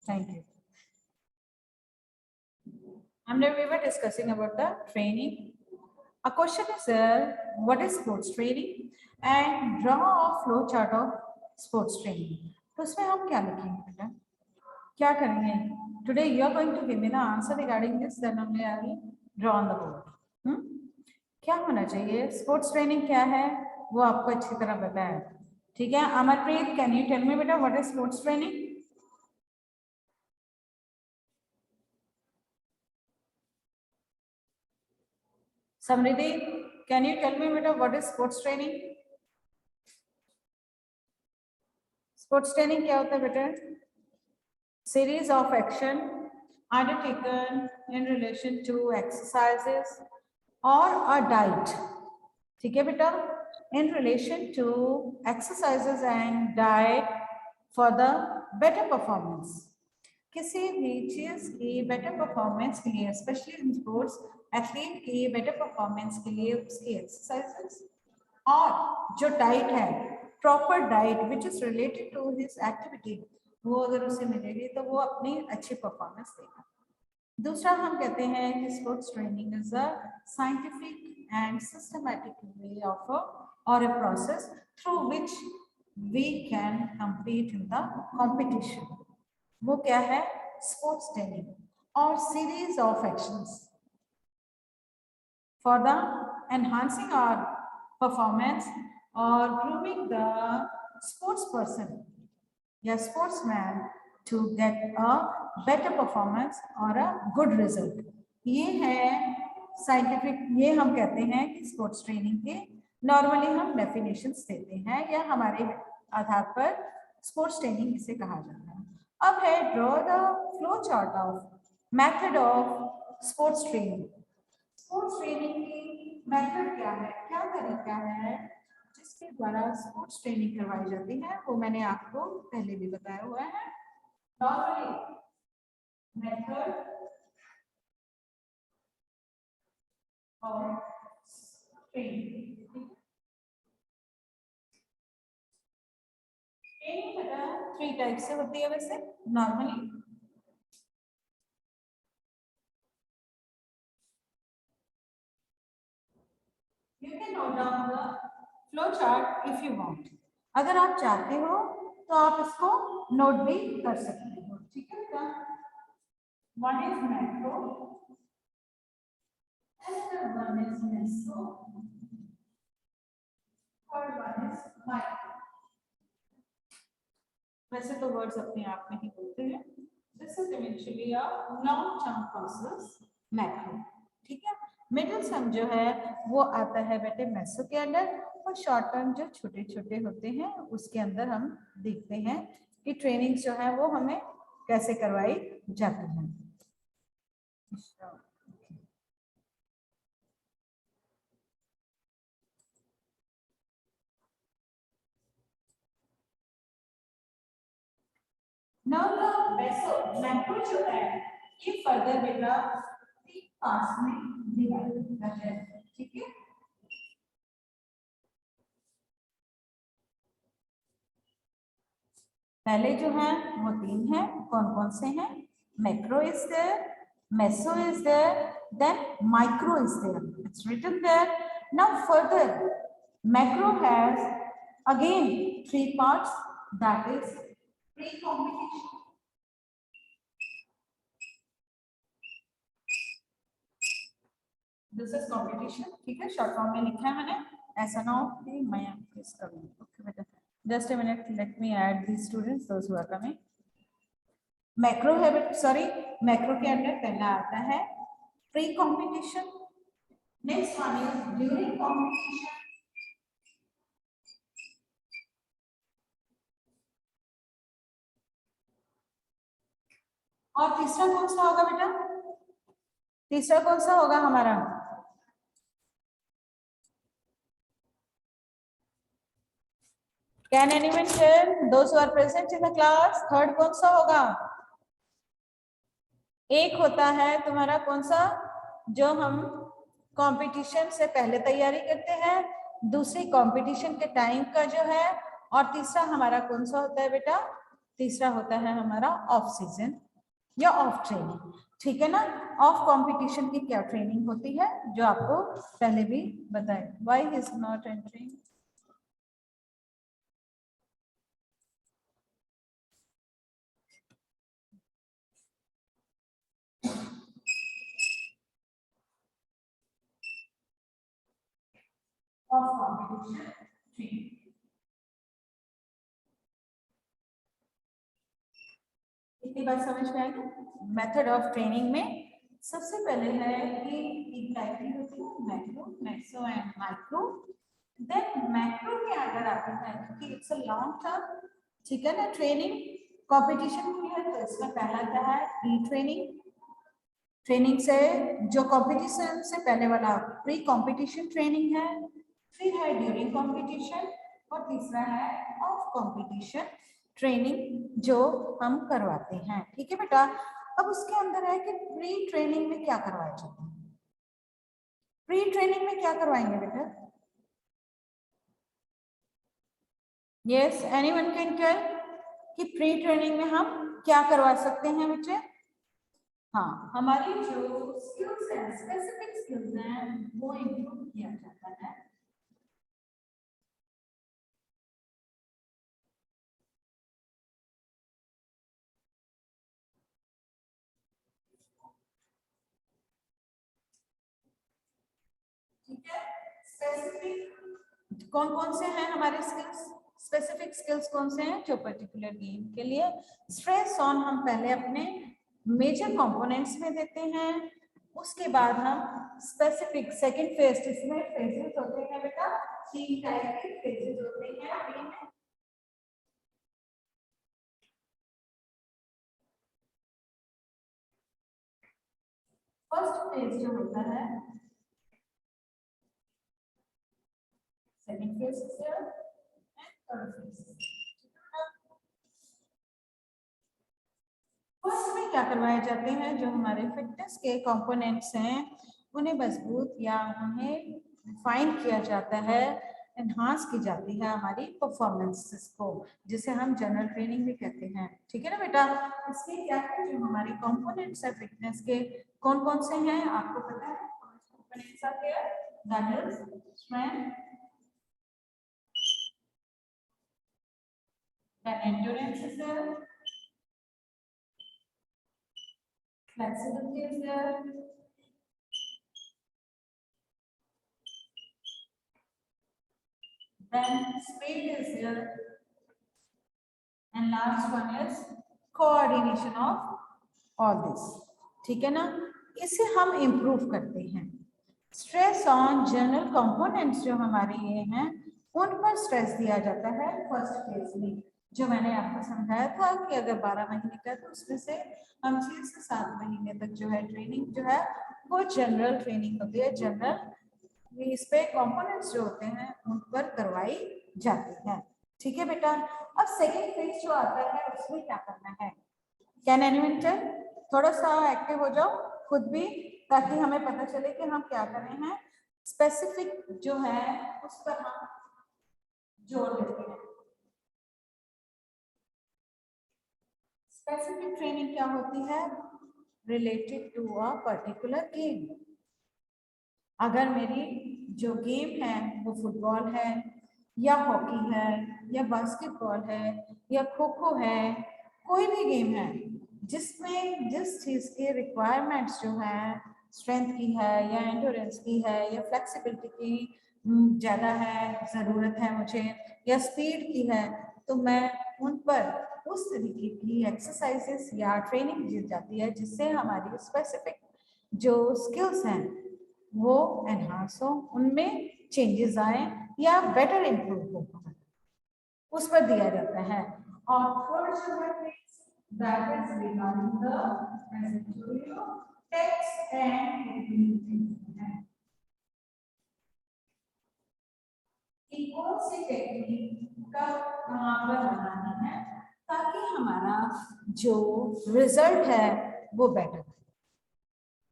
Thank you. And then we were discussing about the training. A question is there, what is sports training? And draw a flow chart of sports training. तो उसमें हम क्या लिखेंगे बेटा? क्या करेंगे? Today you are going to give me the answer regarding this. Then I will draw on the board. क्या होना चाहिए? स्पोर्ट्स ट्रेनिंग क्या है वो आपको अच्छी तरह पता है, ठीक है? Amarpreet, can you tell me बेटा what is sports training? Samriddhi, can you tell me बेटा what is sports training? Sports training क्या होता है बेटा? Series of action undertaken in relation to exercises or a diet, ठीक है बेटा? In relation to exercises and diet for the better performance. किसी भी चीज की बेटर परफॉर्मेंस के लिए, स्पेशली इन स्पोर्ट्स, एथलीट की बेटर परफॉर्मेंस के लिए उसकी एक्सरसाइजेस और जो डाइट है, proper diet which is related to his activity, वो अगर उसे मिलेगी तो वो अपनी अच्छी परफॉर्मेंस देगा। दूसरा हम कहते हैं कि sports training is a scientific and systematic way of और a process through which we can compete in the competition. वो क्या है? स्पोर्ट्स ट्रेनिंग और series of actions for the enhancing our performance और ग्रूमिंग द स्पोर्ट्स पर्सन या sportsman to get a better performance और a good result. ये है scientific, ये हम कहते हैं कि स्पोर्ट्स ट्रेनिंग के नॉर्मली हम डेफिनेशंस देते हैं या हमारे आधार पर स्पोर्ट्स ट्रेनिंग इसे कहा जाता है। अब है draw the flow chart of method of sports training. Sports training की मेथड क्या है, क्या तरीका है जिसके द्वारा स्पोर्ट्स ट्रेनिंग करवाई जाती है, वो मैंने आपको पहले भी बताया हुआ है। Normally method of training, training बेटा 3 टाइप से होती है वैसे normally. You can note down the flow chart if you want. अगर आप चाहते हो तो आप इसको नोट भी कर सकते हो, ठीक है बेटा? One is macro and one is meso, third one is micro. वैसे तो वर्ड्स अपने आप में ही बोलते हैं। This is eventually a long-term process, macro, ठीक है? मिडिल सम जो है वो आता है बेटे मेसो के अंदर, और शॉर्ट टर्म जो छोटे छोटे होते हैं उसके अंदर हम देखते हैं कि ट्रेनिंग जो है वो हमें कैसे करवाई जाती है। नाउ द मेसो मैक्रो जो है ये फर्दर बेटा 3 पार्ट्स में डिवाइड होता है, ठीक है? पहले जो है वो 3 है, कौन कौन से हैं? Macro is there, meso is there, then micro is there, it's written there. Now further macro has again 3 parts, that is pre-competition, this is competition, ठीक है? शॉर्ट फॉर्म में लिखा है मैंने, ऐसा ना हो कि मैं इस करूँ। ओके बेटा, just a minute, let me add the students those who are coming. Macro है, सॉरी, मैक्रो के अंदर पहला आता है pre competition, next one is during competition, और तीसरा कौन सा होगा बेटा? तीसरा कौन सा होगा हमारा? Can anyone tell those who are present in the class? Third कौन सा होगा? एक होता है तुम्हारा कौन सा, जो हम कंपटीशन से पहले तैयारी करते हैं, दूसरी कंपटीशन के टाइम का जो है, और तीसरा हमारा कौन सा होता है बेटा? तीसरा होता है हमारा ऑफ सीजन या ऑफ ट्रेनिंग, ठीक है ना। ऑफ कंपटीशन की क्या ट्रेनिंग होती है जो आपको पहले भी बताए। Why is not entering? Of competition training, इतनी बात समझ में आएगी। मेथड ऑफ ट्रेनिंग में सबसे पहले है कि एक टाइपिंग होती है macro, meso and micro. Then macro के अंदर आता है क्योंकि इट्स अ लॉन्ग टर्म, ठीक है ना। ट्रेनिंग कंपटीशन हुई है तो इसका पहला क्या है, प्री ट्रेनिंग। ट्रेनिंग से जो कंपटीशन से पहले वाला प्री कंपटीशन ट्रेनिंग है, फिर है ड्यूरिंग कंपटीशन, और तीसरा है ऑफ कंपटीशन ट्रेनिंग जो हम करवाते हैं, ठीक है बेटा। अब उसके अंदर है कि प्री ट्रेनिंग में क्या करवाया जाता है। प्री ट्रेनिंग में क्या करवाएंगे बेटा? यस, एनीवन कैन टेल कि प्री ट्रेनिंग में हम क्या करवा सकते हैं बेटे? हाँ, हमारी जो स्किल्स हैं, स्पेसिफिक स्किल्स हैं, वो इंप्रूव किया जाता है। ठीक है, स्पेसिफिक कौन कौन से हैं हमारे स्किल्स? स्पेसिफिक स्किल्स कौन से हैं जो पर्टिकुलर गेम के लिए? स्ट्रेस ऑन हम पहले अपने मेजर कंपोनेंट्स में देते हैं, उसके बाद हम स्पेसिफिक सेकंड फेज, इसमें फेजेस होते हैं बेटा, 3 टाइप के फेजेस होते हैं गेम में। फर्स्ट फेज जो होता है, second phase is there and third phase। First में क्या करवाए जाते हैं, जो हमारे फिटनेस के कंपोनेंट्स हैं उन्हें मजबूत या उन्हें रिफाइन किया जाता है, एनहांस की जाती है हमारी परफॉर्मेंसेस को, जिसे हम जनरल ट्रेनिंग भी कहते हैं, ठीक है ना बेटा। इसमें क्या है, जो हमारे कंपोनेंट्स है फिटनेस के, कौन कौन से हैं आपको पता है? Components are there, that is strength, then endurance is there, flexibility is there, then speed is there, and last one is coordination of all this, ठीक है ना। इसे हम इम्प्रूव करते हैं। स्ट्रेस ऑन जनरल कंपोनेंट्स जो हमारे ये हैं उन पर स्ट्रेस दिया जाता है फर्स्ट फेज में, जो मैंने आपको समझाया था कि अगर 12 महीने का तो उसमें से हम 6 से 7 महीने तक जो है ट्रेनिंग जो है वो जनरल ट्रेनिंग होती है। जनरल इस पे कंपोनेंट्स जो होते हैं उन पर करवाई जाती है, ठीक है बेटा। अब सेकेंड फेज जो आता है उसमें क्या करना है? Can anyone tell? थोड़ा सा एक्टिव हो जाओ खुद भी, ताकि हमें पता चले कि हम क्या कर रहे हैं। स्पेसिफिक जो है उस पर हम जोर देते हैं। स्पेसिफिक ट्रेनिंग क्या होती है? Related to a particular game. अगर मेरी जो गेम है वो फुटबॉल है या हॉकी है या बास्केटबॉल है या खो खो है, कोई भी गेम है जिसमें जिस चीज़ के रिक्वायरमेंट्स जो है स्ट्रेंथ की है या एंड्योरेंस की है या फ्लेक्सिबिलिटी की ज़्यादा है, ज़रूरत है मुझे, या स्पीड की है, तो मैं उन पर उस तरीके की एक्सरसाइजेस या ट्रेनिंग दी जाती है जिससे हमारी स्पेसिफिक जो स्किल्स हैं वो एनहांस हो, उनमें चेंजेस आए या बेटर इम्प्रूव हो, उस पर दिया जाता है। और थर्ड जो है that is regarding the text and कौन सी टेक्निक का कहाँ पर बनानी है ताकि हमारा जो रिजल्ट है वो बेटर है।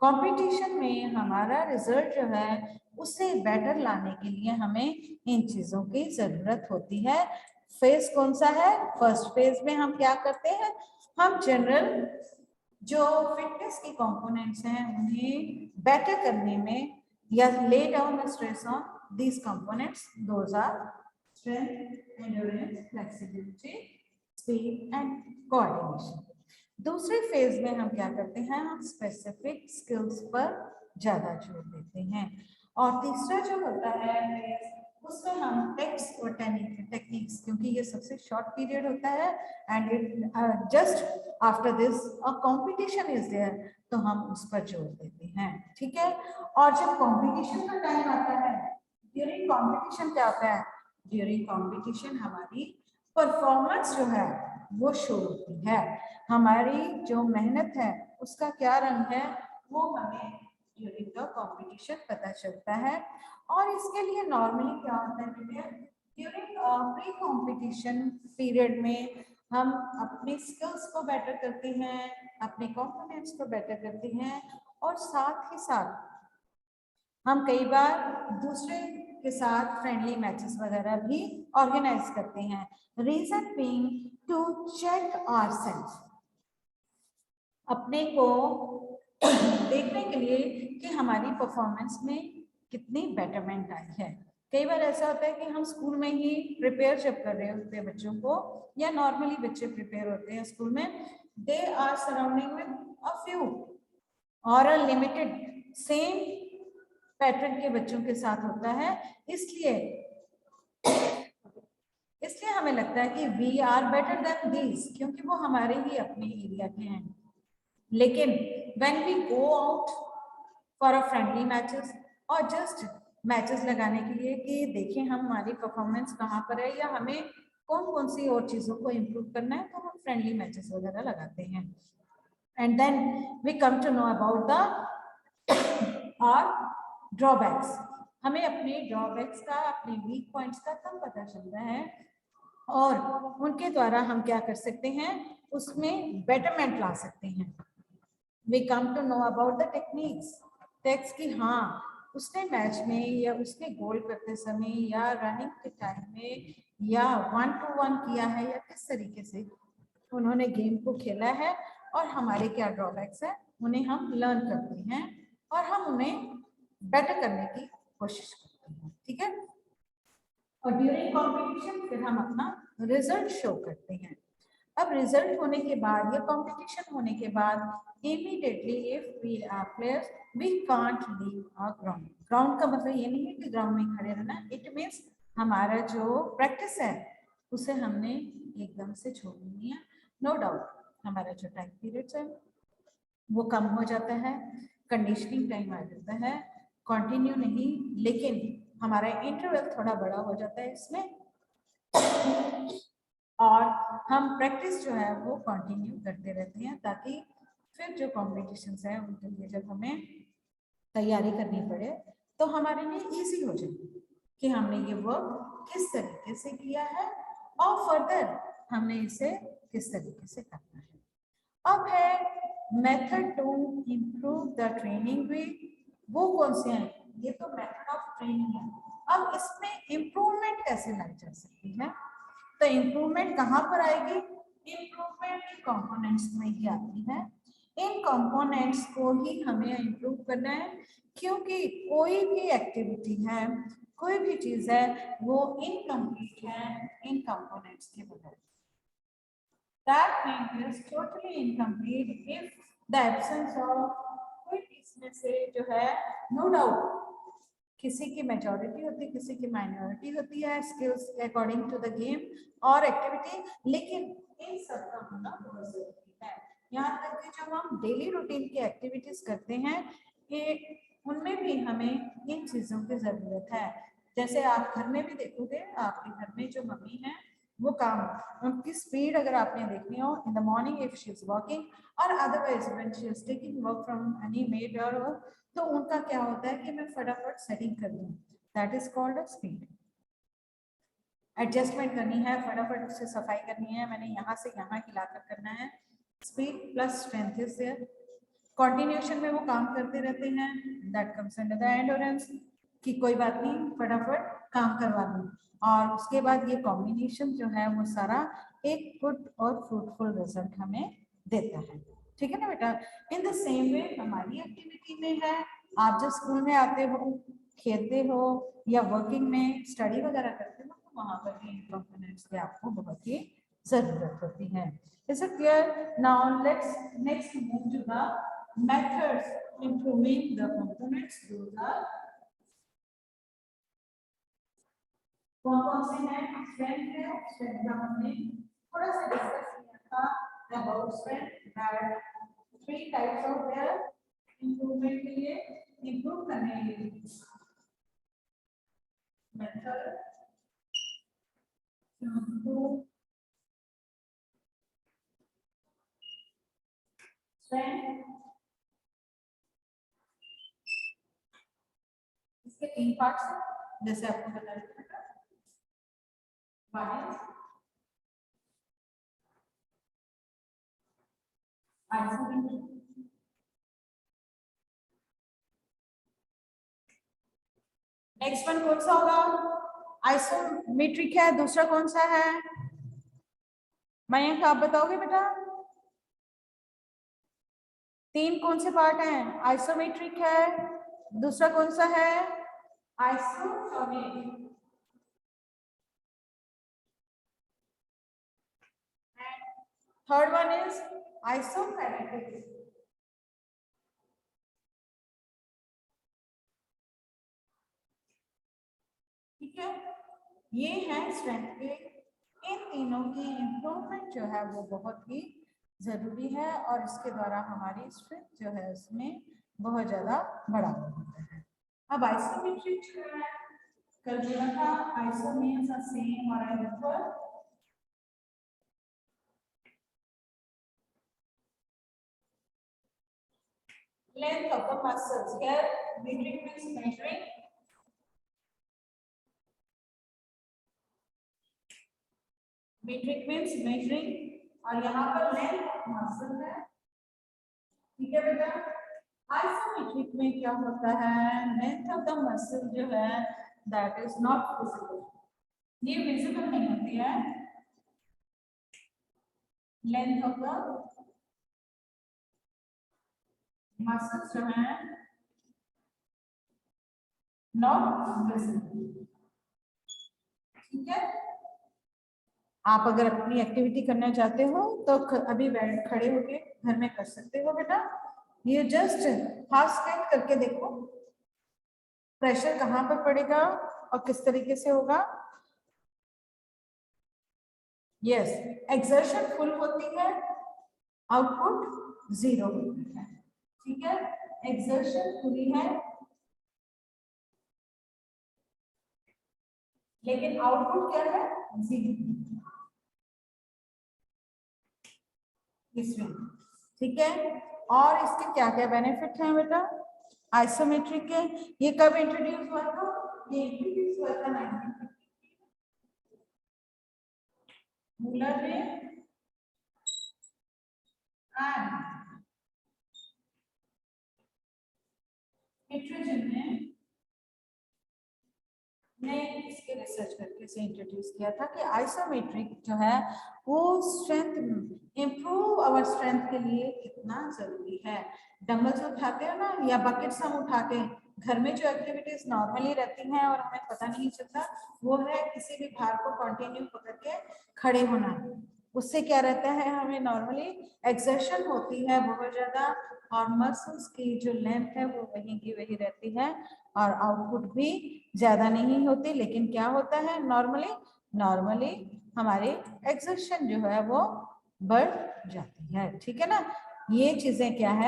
कंपटीशन में हमारा रिजल्ट जो है उससे बेटर लाने के लिए हमें इन चीज़ों की ज़रूरत होती है। फेज कौन सा है? फर्स्ट फेज में हम क्या करते हैं, हम जनरल जो फिटनेस के कंपोनेंट्स हैं उन्हें बेटर करने में या lay down the stress on these components, those are strength, endurance, flexibility, speed and coordination. दूसरे फेज में हम क्या करते हैं, हम स्पेसिफिक स्किल्स पर ज्यादा जोर देते हैं। और तीसरा जो होता है उसमें हम टेक्स्ट और टेक्निक्स, क्योंकि ये सबसे शॉर्ट पीरियड होता है and it just after this a competition is there, तो हम उस पर जोर देते हैं। ठीक है, और जब कंपटीशन का टाइम आता है, ड्यूरिंग कंपटीशन क्या होता है, ड्यूरिंग कंपटीशन हमारी परफॉर्मेंस जो है वो शो होती है, हमारी जो मेहनत है उसका क्या रंग है वो हमें ड्यूरिंग द कंपटीशन पता चलता है। और इसके लिए नॉर्मली क्या होता है बेटा, ड्यूरिंग प्री कंपटीशन पीरियड में हम अपने स्किल्स को बेटर करते हैं, अपने कॉन्फिडेंस को बेटर करते हैं, और साथ ही साथ हम कई बार दूसरे के साथ फ्रेंडली मैचेस वगैरह भी ऑर्गेनाइज करते हैं। Reason being to check ourselves, अपने को देखने के लिए कि हमारी परफॉर्मेंस में कितनी बेटरमेंट आई है। कई बार ऐसा होता है कि हम स्कूल में ही प्रिपेयर जब कर रहे होते हैं बच्चों को, या नॉर्मली बच्चे प्रिपेयर होते हैं स्कूल में, they are surrounding with a few और अ लिमिटेड सेम पैटर्न के बच्चों के साथ होता है, इसलिए हमें लगता है कि we are better than these, क्योंकि वो हमारे ही अपने एरिया के हैं। लेकिन when we go out for a friendly matches, और जस्ट मैचेस लगाने के लिए कि देखें हम हमारी परफॉर्मेंस कहाँ पर है या हमें कौन कौन सी और चीज़ों को इम्प्रूव करना है, तो हम फ्रेंडली मैचेस वगैरह लगाते हैं। And then we come to know about the our drawbacks, हमें अपने ड्रॉबैक्स का, अपने वीक पॉइंट्स का तब पता चलता है, और उनके द्वारा हम क्या कर सकते हैं, उसमें बेटरमेंट ला सकते हैं। We come to know about the techniques, टेक्स की हाँ उसने मैच में या उसने गोल करते समय या रनिंग के टाइम में या 1-to-1 किया है या किस तरीके से उन्होंने गेम को खेला है, और हमारे क्या ड्रॉबैक्स है उन्हें हम लर्न करते हैं और हम उन्हें बेटर करने की कोशिश करते हैं। ठीक है, और ड्यूरिंग कॉम्पिटिशन फिर हम अपना रिजल्ट शो करते हैं। अब रिजल्ट होने के बाद या कंपटीशन होने के बाद immediately if we are players we can't leave our ground. Ground का मतलब ये नहीं है कि ग्राउंड में खड़े रहना, इट मीन्स हमारा जो प्रैक्टिस है उसे हमने एकदम से छोड़नी है। नो डाउट हमारा जो टाइम पीरियड्स है वो कम हो जाता है, कंडीशनिंग टाइम आ जाता है, कंटिन्यू नहीं, लेकिन हमारा इंटरवल थोड़ा बड़ा हो जाता है इसमें, और हम प्रैक्टिस जो है वो कंटिन्यू करते रहते हैं, ताकि फिर जो कॉम्पिटिशन्स हैं उनके लिए जब हमें तैयारी करनी पड़े तो हमारे लिए इजी हो जाए कि हमने ये वर्क किस तरीके से किया है और फर्दर हमने इसे किस तरीके से करना है। अब है method to improve the training way, वो कौन से हैं, ये तो मेथड ऑफ ट्रेनिंग है। अब इसमें इम्प्रूवमेंट कैसे लाई जा सकती है, तो इम्प्रूवमेंट कहाँ पर आएगी, इम्प्रूवमेंट कंपोनेंट्स में ही आती है। इन कंपोनेंट्स को ही हमें इम्प्रूव करना है, क्योंकि कोई भी एक्टिविटी है, कोई भी चीज है वो इनकम्प्लीट है इन कंपोनेंट्स के बगैर। That thing is totally incomplete if the absence of कोई इसमें से जो है no doubt किसी की मेजॉरिटी होती है, किसी की माइनॉरिटी होती है skills according to the game और एक्टिविटी, लेकिन इन सब का होना बहुत जरूरी है। यहाँ तक कि जब हम डेली रूटीन की एक्टिविटीज करते हैं कि उनमें भी हमें इन चीजों की जरूरत है। जैसे आप घर में भी देखोगे, आपके घर में जो मम्मी है वो काम, उनकी स्पीड अगर आपने देखनी हो in the morning if she is walking और otherwise when she is taking work from any maid और, तो उनका क्या होता है कि मैं फटाफट सेटिंग कर दूं, that is called a speed. Adjustment करनी है, फटाफट उससे सफाई करनी है, मैंने यहाँ से यहाँ हिलाकर करना है, speed plus strength is there. Continuation में वो काम करते रहते हैं, that comes under the endurance, कि कोई बात नहीं फटाफट काम करवा दूं, और उसके बाद ये कॉम्बिनेशन जो है वो सारा एक गुड और फ्रूटफुल रिजल्ट हमें देता है। ठीक है ना बेटा। इन द सेम वे हमारी एक्टिविटी में है, आप जब स्कूल में आते हो, खेलते हो या वर्किंग में स्टडी वगैरह करते हो, तो वहां पर भी कंपोनेंट्स की आपको बहुत ही जरूरत होती है। Is it clear? Now let's next move to the methods improving the components. Those are कौन से हैं? स्ट्रेंथ है, स्ट्रेंथ का हमने थोड़ा सा डिस्कस किया था about strength, that 3 types of their improvement के लिए, इंप्रूव करने के लिए मेथड टू स्ट्रेंथ। इसके 3 पार्ट्स हैं, जैसे आपको बताया था। वन आइसोमेट्रिक, नेक्स्ट वन कौन सा होगा? आइसोमेट्रिक है। दूसरा कौन सा है मयंक, आप बताओगे बेटा? 3 कौन से पार्ट हैं? आइसोमेट्रिक है, दूसरा कौन सा है? Isotonic, third one is isokinetic. ठीक है, ये है स्ट्रेंथ के। इन तीनों की इंप्रूवमेंट जो है वो बहुत ही जरूरी है, और इसके द्वारा हमारी स्ट्रेंथ जो है उसमें बहुत ज्यादा बढ़ावा होता है। अब आइसोमेट्रिक जो है, कल बोला था आइसो मीन्स सेम और equal, length of the muscles. Here metric means measuring, metric means measuring, और यहाँ पर लेंथ ऑफ मसल है। ठीक है बेटा। आइसोमेट्रिक में क्या होता है? लेंथ ऑफ द मसल जो है दैट इज नॉट विजिबल, ये विजिबल नहीं होती है। लेंथ ऑफ द मसल्स जो है नॉट विजिबल। ठीक है, आप अगर अपनी एक्टिविटी करना चाहते हो तो अभी खड़े होके घर में कर सकते हो बेटा। ये जस्ट हाफ स्क्वाट करके देखो प्रेशर कहाँ पर पड़ेगा और किस तरीके से होगा। यस, एक्सर्शन फुल होती है, आउटपुट 0 होती है। ठीक है, एक्सर्शन पूरी है लेकिन आउटपुट क्या है? 0। इसमें ठीक है। और इसके क्या क्या बेनिफिट हैं बेटा आइसोमेट्रिक के? ये कब इंट्रोड्यूस हुआ था? ये इंट्रोड्यूस हुआ था 1950 मूलर ने एंड हेट्रोजन ने इसके रिसर्च करके इसे इंट्रोड्यूस किया था कि आइसोमेट्रिक जो है वो स्ट्रेंथ, इंप्रूव आवर स्ट्रेंथ के लिए कितना जरूरी है। डंबल्स उठाते हो ना, या बकेट्स हम उठा के घर में जो एक्टिविटीज नॉर्मली रहती हैं और हमें पता नहीं चलता, वो है किसी भी भार को कंटिन्यू पकड़ के खड़े होना। उससे क्या रहता है, हमें नॉर्मली एक्सर्शन होती है बहुत ज्यादा, और मसल्स की जो लेंथ है वो वहीं की वही रहती है, और आउटपुट भी ज्यादा नहीं होती। लेकिन क्या होता है, नॉर्मली हमारी एक्सर्शन जो है वो बढ़ जाती है। ठीक है ना, ये चीजें क्या है